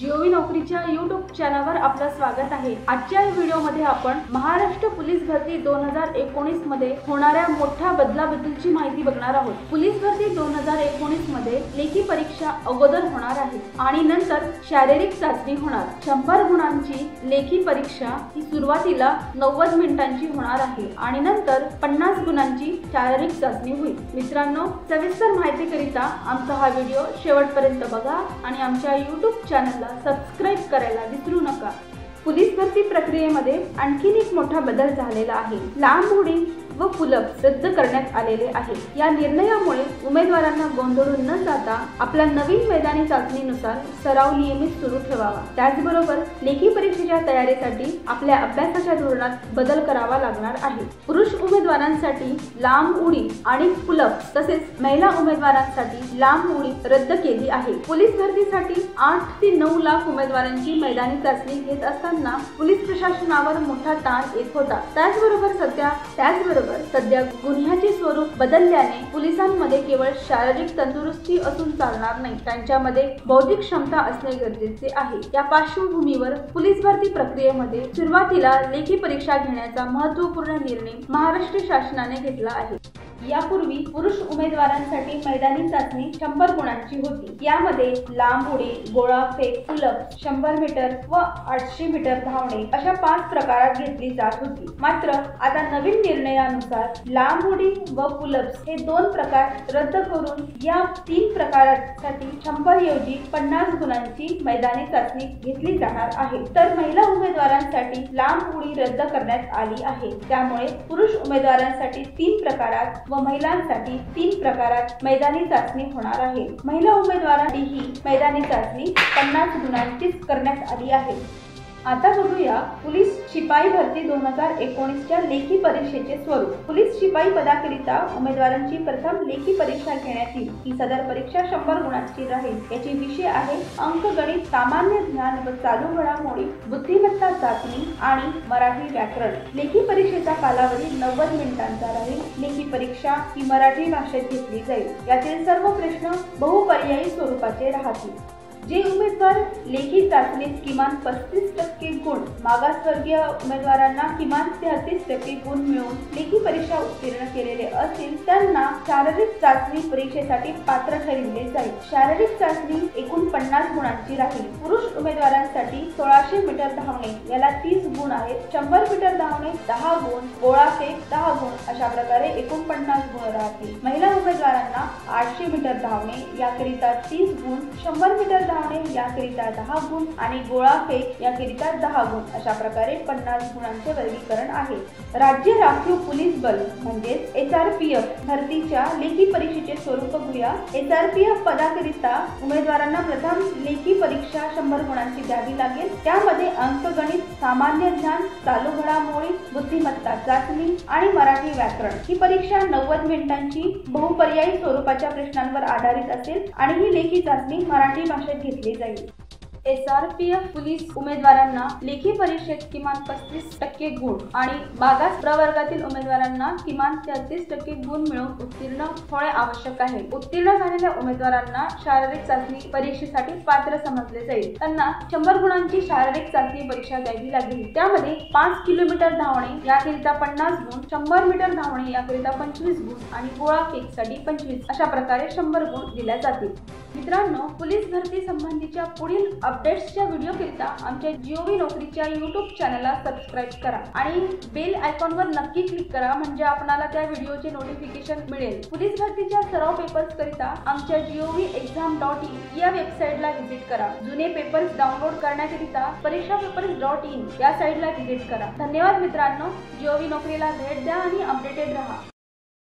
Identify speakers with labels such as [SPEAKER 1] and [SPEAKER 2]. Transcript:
[SPEAKER 1] Gov नोकरीच्या YouTube चॅनलवर आपलं स्वागत आहे। आजच्या व्हिडिओमध्ये आपण महाराष्ट्र पोलीस भरती 2019 मध्ये होणाऱ्या मोठ्या बदलाबद्दलची माहिती बघणार आहोत। पोलीस भरती 2019 मध्ये लेखी परीक्षा अगोदर होणार आहे आणि नंतर शारीरिक चाचणी होणार। 100 गुणांची लेखी परीक्षा ही सुरुवातीला 90 मिनिटांची होणार आहे आणि नंतर 50 गुणांची शारीरिक चाचणी होईल। मित्रांनो, सविस्तर माहितीकरिता आमचा हा व्हिडिओ शेवटपर्यंत बघा आणि आमच्या YouTube चॅनलला सबस्क्राइब करायला विसरू नका। पोलीस भरती प्रक्रियेमध्ये आणखीन एक मोठा बदल झालेला आहे। लांब उडी व पुलअप रद्द करण्यात आलेले आहे। या निर्णयामुळे उमेदवारांना गोंधळून न जाता आपल्या नवीन मैदानी चाचणीनुसार सराव नियमित सुरू ठेवावा। त्याचबरोबर लेखी परीक्षेच्या तयारीसाठी आपल्या अभ्यासाच्या धोरणात बदल करावा लागणार आहे। पुरुष उमेदवारांसाठी लांब उडी आणि पुलअप तसेच महिला उमेदवारांसाठी लांब उडी रद्द केली आहे। पोलीस भरतीसाठी 8 ते 9 लाख उमेदवारांची मैदानी चाचणी घेत असताना पोलीस प्रशासनावर मोठा ताण येत होता। त्याचबरोबर सध्या गुन्ह्याचे स्वरूप बदलल्याने पोलिसांमध्ये केवळ शारीरिक तंदुरुस्ती असून चालणार नाही, त्यांच्यामध्ये बौद्धिक क्षमता असणे गरजेचे आहे। या पार्श्वभूमीवर पोलीस भरती प्रक्रियेमध्ये सुरुवातीला लेखी परीक्षा घेण्याचा महत्त्वपूर्ण निर्णय महाराष्ट्र शासनाने घेतला आहे। यापूर्वी पुरुष उमेदवारांसाठी मैदानी चाचणी 100 गुणांची होती। यामध्ये लांब उडी, गोळा फेक, पुलअप, 100 मीटर व 800 मीटर धावणे अशा 5 प्रकारात घेतली जात होती। मात्र आता नवीन निर्णयानुसार लांब उडी व पुलअप हे 2 प्रकार रद्द करून या 3 प्रकारांसाठी 100 ऐवजी 50 गुणांची मैदानी चाचणी घेतली जाणार आहे। तर महिला उमेदवारांसाठी लांब उडी रद्द करण्यात आली आहे। त्यामुळे पुरुष उमेदवारांसाठी 3 प्रकारात व महिलांसाठी 3 प्रकारात मैदानी चाचणी होणार आहे। महिला उमेदवारांसाठी ही मैदानी चाचणी 50 गुणांचीच करण्यात आली आहे। आता बघूया पोलीस शिपाई भरती 2019च्या लेखी परीक्षेचे स्वरूप। पोलीस शिपाई पदाकरिता उमेदवारांची प्रथम लेखी परीक्षा घेण्यात येईल। ही सदर परीक्षा 100 गुणांची राहील। याचे विषय आहे अंकगणित, सामान्य ज्ञान व चालू घडामोडी, बुद्धिमत्ता चाचणी आणि मराठी व्याकरण। लेखी परीक्षेचा कालावधी 90 मिनिटांचा राहील। लेखी परीक्षा ही मराठी भाषेत घेतली जाईल। यातील सर्व प्रश्न बहुपर्यायी स्वरूपाचे राहतील। जे उमेदवार लेखी चाचणीत किमान 35% गुण, मागासवर्गीय उमेदवारांना किमान 33% गुण मिळवून लेखी परीक्षा उत्तीर्ण केलेले असतील त्यांना शारीरिक चाचणी परीक्षेसाठी पात्र ठरविले जाईल। शारीरिक चाचणी एकूण 50 गुणांची राहील। पुरुष उमेदवारांसाठी 1600 मीटर धावणे याला 30 गुण आहेत। 100 मीटर धावणे 10 गुण, गोळा फेक 10 गुण अशा प्रकारे एकूण 50 गुण राहतील। महिला उमेदवारांना 800 मीटर धावणे याकरिता 30 गुण, 100 मीटर याकरिता 10 गुण आणि गोळा फेक याकरिता 10 गुण अशा प्रकारे 50 गुणांचे वर्गीकरण आहे। राज्य राखीव पोलीस बल म्हणजेच SRPF भरतीच्या लेखी परीक्षेचे स्वरूप बघूया। SRPF पदाकरिता उमेदवारांना प्रथम लेखी परीक्षा 100 गुणांची द्यावी लागेल। त्यामध्ये अंकगणित, सामान्य ज्ञान, चालू घडामोडी, बुद्धिमत्ता चाचणी आणि मराठी व्याकरण। ही परीक्षा 90 मिनिटांची बहुपर्यायी स्वरूपाच्या प्रश्नांवर आधारित असेल आणि ही लेखी चाचणी मराठी भाषेत घेतली जाईल। SRPF पोलीस उमेदवारांना लेखी परीक्षेत किमान 35% गुण आणि मागास प्रवर्गातील उमेदवारांना किमान 33% गुण मिळवून उत्तीर्ण होणे आवश्यक आहे। उत्तीर्ण झालेल्या उमेदवारांना शारीरिक चाचणी परीक्षेसाठी पात्र समजले जाईल। त्यांना 100 गुणांची शारीरिक चाचणी परीक्षा द्यावी लागेल। त्यामध्ये 5 किलोमीटर धावणे याकरिता 50 गुण, 100 मीटर धावणे याकरिता 25 गुण आणि गोळा फेक साठी 25 अशा प्रकारे 100 गुण दिले जातील। मित्रांनो, पोलीस भरती संबंधीच्या पुढील अपडेट्सच्या व्हिडिओकरिता आमच्या जीओवी नोकरीच्या YouTube चॅनलला सबस्क्राइब करा आणि बेल आयकॉनवर नक्की क्लिक करा, म्हणजे आपल्याला त्या व्हिडिओचे नोटिफिकेशन मिळेल। पोलीस भरतीच्या सराव पेपर्स करिता आमच्या govexam.in या वेबसाईटला व्हिजिट करा। जुने पेपर्स डाउनलोड करण्याकरिता परीक्षापेपर्स.in या साईटला व्हिजिट करा। धन्यवाद मित्रांनो, जीओवी नोकरीला भेट द्या आणि अपडेटेड रहा।